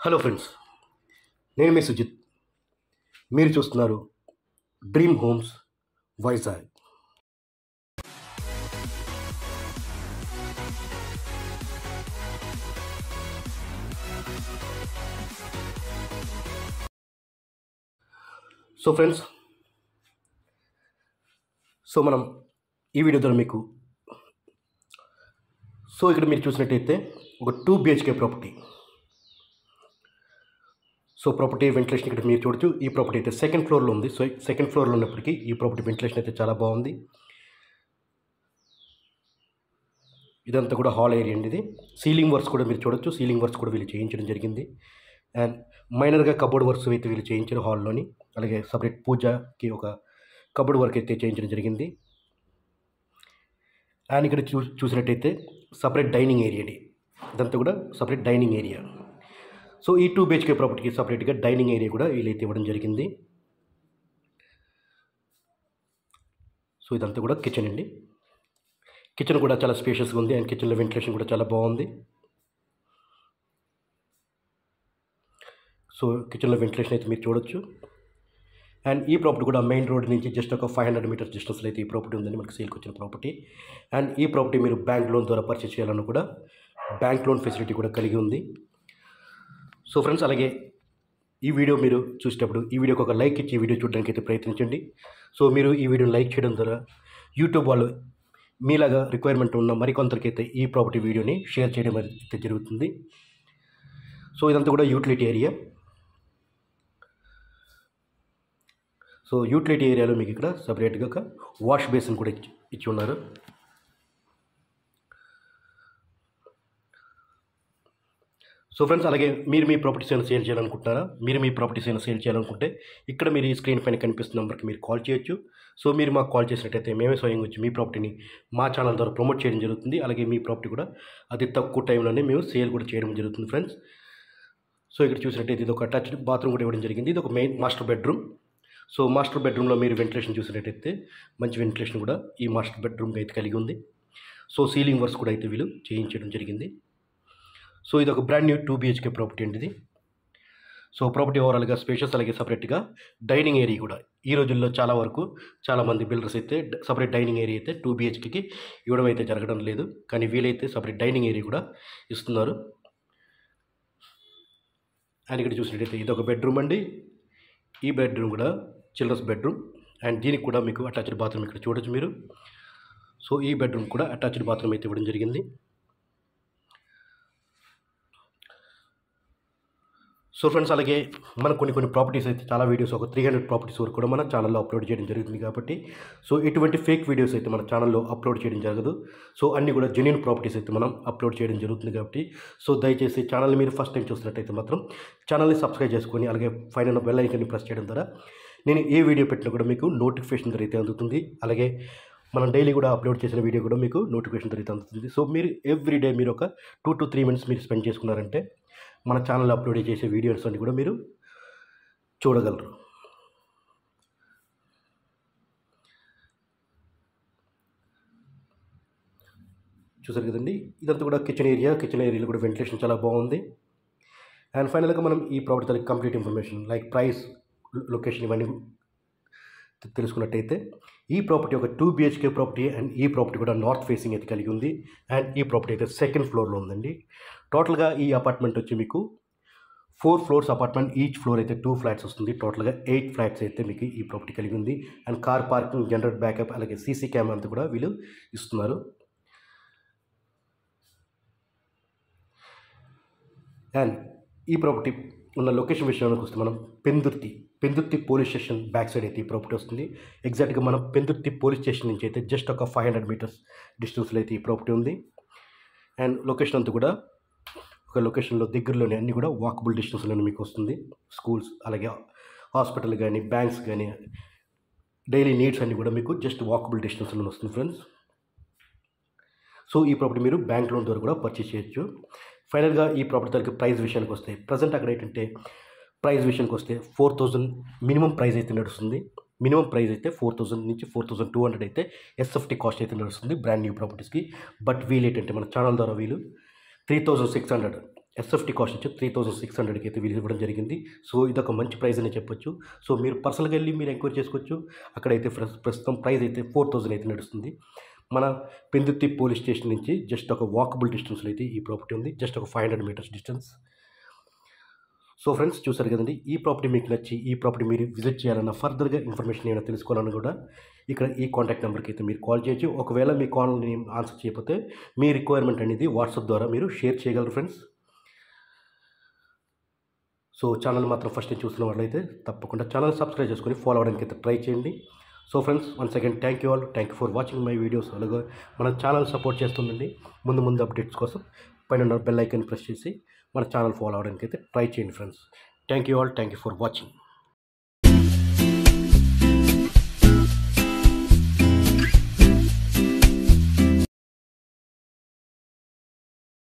Hello friends, నేను మీ సుజిత్. మీరు చూస్తున్నారు dream homes Vizag. So friends, మనం ఈ వీడియో ద్వారా మీకు ఇక్కడ మీరు చూసినట్టయితే ఒక 2 BHK ప్రాపర్టీ. ప్రాపర్టీ వెంటిలేషన్ ఇక్కడ మీరు చూడొచ్చు. ఈ ప్రాపర్టీ అయితే సెకండ్ ఫ్లోర్లో ఉంది. సెకండ్ ఫ్లోర్లో ఉన్నప్పటికీ ఈ ప్రాపర్టీ వెంటిలేషన్ అయితే చాలా బాగుంది. ఇదంతా కూడా హాల్ ఏరియా అండి. ఇది సీలింగ్ వర్క్స్ కూడా మీరు చూడొచ్చు. సీలింగ్ వర్క్స్ కూడా వీళ్ళు చేయించడం జరిగింది. అండ్ మైనర్గా కబోర్డ్ వర్క్స్ అయితే వీళ్ళు చేయించారు హాల్లోని. అలాగే సపరేట్ పూజకి ఒక కబోర్డ్ వర్క్ అయితే చేయించడం జరిగింది. అండ్ ఇక్కడ చూసినట్టయితే సపరేట్ డైనింగ్ ఏరియా అండి. ఇదంతా కూడా సపరేట్ డైనింగ్ ఏరియా. ఈ 2 BHK ప్రాపర్టీకి సపరేట్గా డైనింగ్ ఏరియా కూడా వీళ్ళైతే ఇవ్వడం జరిగింది. ఇదంతా కూడా కిచెన్ అండి. కిచెన్ కూడా చాలా స్పేషియస్గా ఉంది. అండ్ కిచెన్లో వెంటిలేషన్ కూడా చాలా బాగుంది. కిచెన్లో వెంటిలేషన్ అయితే మీరు చూడొచ్చు. అండ్ ఈ ప్రాపర్టీ కూడా మెయిన్ రోడ్ నుంచి జస్ట్ ఒక 500 మీటర్స్ డిస్టెన్స్లో అయితే ఈ ప్రాపర్టీ ఉందండి, మనకి సేల్కి వచ్చిన ప్రాపర్టీ. అండ్ ఈ ప్రాపర్టీ మీరు బ్యాంక్ లోన్ ద్వారా పర్చేస్ చేయాలన్నా కూడా బ్యాంక్ లోన్ ఫెసిలిటీ కూడా కలిగి ఉంది. ఫ్రెండ్స్, అలాగే ఈ వీడియో మీరు చూసేటప్పుడు ఈ వీడియోకి ఒక లైక్ ఇచ్చి ఈ వీడియో చూడడానికి అయితే ప్రయత్నించండి. మీరు ఈ వీడియోని లైక్ చేయడం ద్వారా యూట్యూబ్ వాళ్ళు మీలాగా రిక్వైర్మెంట్ ఉన్న మరికొందరికైతే ఈ ప్రాపర్టీ వీడియోని షేర్ చేయడం అయితే జరుగుతుంది. ఇదంతా కూడా యూటిలిటీ ఏరియా. యూటిలిటీ ఏరియాలో మీకు ఇక్కడ సపరేట్గా ఒక వాష్ బేసిన్ కూడా ఇచ్చి ఉన్నారు. ఫ్రెండ్స్, అలాగే మీరు మీ ప్రాపర్టీస్ అయినా సేల్ చేయాలనుకుంటున్నారా? మీరు మీ ప్రాపర్టీస్ అయినా సేల్ చేయాలనుకుంటే ఇక్కడ మీరు ఈ స్క్రీన్ పైన కనిపిస్తున్న నెంబర్కి మీరు కాల్ చేయొచ్చు. మీరు మాకు కాల్ చేసినట్టయితే మేమే స్వయంగా వచ్చి మీ ప్రాపర్టీని మా ఛానల్ ద్వారా ప్రమోట్ చేయడం జరుగుతుంది. అలాగే మీ ప్రాపర్టీ కూడా అతి తక్కువ టైంలోనే మేము సేల్ కూడా చేయడం జరుగుతుంది ఫ్రెండ్స్. ఇక్కడ చూసినట్టయితే ఇది ఒక అటాచ్డ్ బాత్రూమ్ కూడా ఇవ్వడం జరిగింది. ఇది ఒక మెయిన్ మాస్టర్ బెడ్రూమ్. మాస్టర్ బెడ్రూమ్లో మీరు వెంటిలేషన్ చూసినట్టయితే మంచి వెంటిలేషన్ కూడా ఈ మాస్టర్ బెడ్రూమ్కి అయితే కలిగి ఉంది. సీలింగ్ వర్క్స్ కూడా అయితే వీళ్ళు చేయించడం జరిగింది. ఇది ఒక బ్రాండ్ న్యూ 2 BHK ప్రాపర్టీ అండి ఇది. ప్రాపర్టీ ఓవరాల్గా స్పేషియస్, అలాగే సపరేట్గా డైనింగ్ ఏరియా కూడా ఈ రోజుల్లో చాలామంది బిల్డర్స్ అయితే సపరేట్ డైనింగ్ ఏరియా అయితే 2 BHKకి ఇవ్వడం అయితే జరగడం లేదు. కానీ వీలైతే సపరేట్ డైనింగ్ ఏరియా కూడా ఇస్తున్నారు. అండ్ ఇక్కడ చూసినట్టయితే ఇది ఒక బెడ్రూమ్ అండి. ఈ బెడ్రూమ్ కూడా చిల్డ్రన్స్ బెడ్రూమ్. అండ్ దీనికి కూడా మీకు అటాచ్డ్ బాత్రూమ్ ఇక్కడ చూడొచ్చు మీరు. ఈ బెడ్రూమ్ కూడా అటాచ్డ్ బాత్రూమ్ అయితే ఇవ్వడం జరిగింది. ఫ్రెండ్స్, అలాగే మనకు కొన్ని ప్రాపర్టీస్ అయితే చాలా వీడియోస్ ఒక 300 ప్రాపర్టీస్ వరకు కూడా మన ఛానల్లో అప్లోడ్ చేయడం జరుగుతుంది. కాబట్టి ఎటువంటి ఫేక్ వీడియోస్ అయితే మన ఛానల్లో అప్లోడ్ చేయడం జరగదు. అన్నీ కూడా జెన్యూన్ ప్రాపర్టీస్ అయితే మనం అప్లోడ్ చేయడం జరుగుతుంది. కాబట్టి దయచేసి ఛానల్ని మీరు ఫస్ట్ టైం చూసినట్టయితే మాత్రం ఛానల్ని సబ్స్క్రైబ్ చేసుకొని అలాగే పైన బెల్ ఐకాన్ని ప్రెస్ చేయడం ద్వారా నేను ఏ వీడియో పెట్టినా కూడా మీకు నోటిఫికేషన్ ద్వారా అయితే అందుతుంది. అలాగే మనం డైలీ కూడా అప్లోడ్ చేసిన వీడియో కూడా మీకు నోటిఫికేషన్ ద్వారా అయితే అందుతుంది. మీరు ఎవ్రీడే మీరు ఒక 2 to 3 minutes మీరు స్పెండ్ చేసుకున్నారంటే మన ఛానల్లో అప్లోడ్ చేసే వీడియోస్ అన్ని కూడా మీరు చూడగలరు. చూసారు కదండి, ఇదంతా కూడా కిచెన్ ఏరియాలో కూడా వెంటిలేషన్ చాలా బాగుంది. అండ్ ఫైనల్గా మనం ఈ property complete information like price, location ఇవన్నీ తెలుసుకున్నట్టయితే ఈ ప్రాపర్టీ ఒక 2 BHK ప్రాపర్టీ. అండ్ ఈ ప్రాపర్టీ కూడా నార్త్ ఫేసింగ్ అయితే కలిగి ఉంది. అండ్ ఈ ప్రాపర్టీ అయితే సెకండ్ ఫ్లోర్లో ఉందండి. టోటల్గా ఈ అపార్ట్మెంట్ వచ్చి మీకు 4 floors అపార్ట్మెంట్. ఈచ్ ఫ్లోర్ అయితే 2 flats వస్తుంది. టోటల్గా 8 flats అయితే మీకు ఈ ప్రాపర్టీ కలిగి ఉంది. And car parking, generator backup, అలాగే సీసీ కెమెరా అంతా కూడా వీళ్ళు ఇస్తున్నారు. అండ్ ఈ ప్రాపర్టీ ఉన్న లొకేషన్ విషయానికి వస్తే మనం Pendurthi police station back side అయితే ఈ ప్రాపర్టీ వస్తుంది. ఎగ్జాక్ట్గా మనం పెందుర్తి పోలీస్ స్టేషన్ నుంచి అయితే జస్ట్ ఒక 500 మీటర్స్ డిస్టెన్స్లో అయితే ఈ ప్రాపర్టీ ఉంది. అండ్ లొకేషన్ అంతా కూడా ఒక లొకేషన్లో దగ్గరలోనే అన్నీ కూడా వాకబుల్ డిస్టెన్స్లోనే మీకు వస్తుంది. స్కూల్స్, అలాగే హాస్పిటల్ కానీ, బ్యాంక్స్ కానీ, డైలీ నీడ్స్ అన్నీ కూడా మీకు జస్ట్ వాకబుల్ డిస్టెన్స్లో వస్తుంది ఫ్రెండ్స్. ఈ ప్రాపర్టీ మీరు బ్యాంక్ లోన్ ద్వారా కూడా పర్చేస్ చేయొచ్చు. ఫైనల్గా ఈ ప్రాపర్టీ తాలూకు ప్రైస్ విషయానికి వస్తే ప్రజెంట్ అక్కడ ఏంటంటే ప్రైస్ విషయానికి వస్తే 4,000 మినిమం ప్రైస్ అయితే నడుస్తుంది. మినిమం ప్రైస్ అయితే 4,000 నుంచి 4,200 అయితే ఎస్ఎఫ్టీ కాస్ట్ అయితే నడుస్తుంది బ్రాండ్ న్యూ ప్రాపర్టీస్కి. బట్ వీళ్ళు ఏంటంటే మన ఛానల్ ద్వారా వీళ్ళు 3,600 ఎస్ఎఫ్టీ కాస్ట్ వచ్చి 3600కి అయితే వీళ్ళు ఇవ్వడం జరిగింది. సో ఇదొక మంచి ప్రైస్ అనే చెప్పొచ్చు. సో మీరు పర్సనల్‌గా వెళ్లి మీరు ఎంక్వైరీ చేసుకోవచ్చు. అక్కడైతే ప్రస్తుతం ప్రైస్ అయితే 4000 అయితే నడుస్తుంది. మన పెందుర్తి పోలీస్ స్టేషన్ నుంచి జస్ట్ ఒక వాకబుల్ డిస్టెన్స్‌లో అయితే ఈ ప్రాపర్టీ ఉంది. జస్ట్ ఒక 500 మీటర్స్ డిస్టెన్స్. సో ఫ్రెండ్స్ చూసారు కదండీ. ఈ ప్రాపర్టీ మీకు నచ్చి ఈ ప్రాపర్టీ మీరు విజిట్ చేయాలన్నా, ఫర్దర్‌గా ఇన్ఫర్మేషన్ ఏమైనా తెలుసుకోవాలన్నా కూడా ఇక్కడ ఈ కాంటాక్ట్ నెంబర్‌కి అయితే మీరు కాల్ చేయొచ్చు. ఒకవేళ మీ కాల్‌ని ఆన్సర్ చేయకపోతే మీ రిక్వైర్మెంట్ అనేది వాట్సాప్ ద్వారా మీరు షేర్ చేయగలరు ఫ్రెండ్స్. సో ఛానల్ మాత్రం ఫస్ట్ టైం చూస్తున్న వాళ్ళైతే తప్పకుండా ఛానల్ సబ్స్క్రైబ్ చేసుకొని ఫాలో అవ్వడానికి అయితే ట్రై చేయండి. So friends once again thank you all. Thank you for watching my videos. అలాగే మన ఛానల్ సపోర్ట్ చేస్తుందండి. ముందు అప్డేట్స్ కోసం పైన ఉన్న బెల్ ఐకాన్ ప్రెస్ చేసి మన ఛానల్ ఫాలో అవ్వడానికి అయితే ట్రై చేయండి friends. Thank you all. Thank you for watching.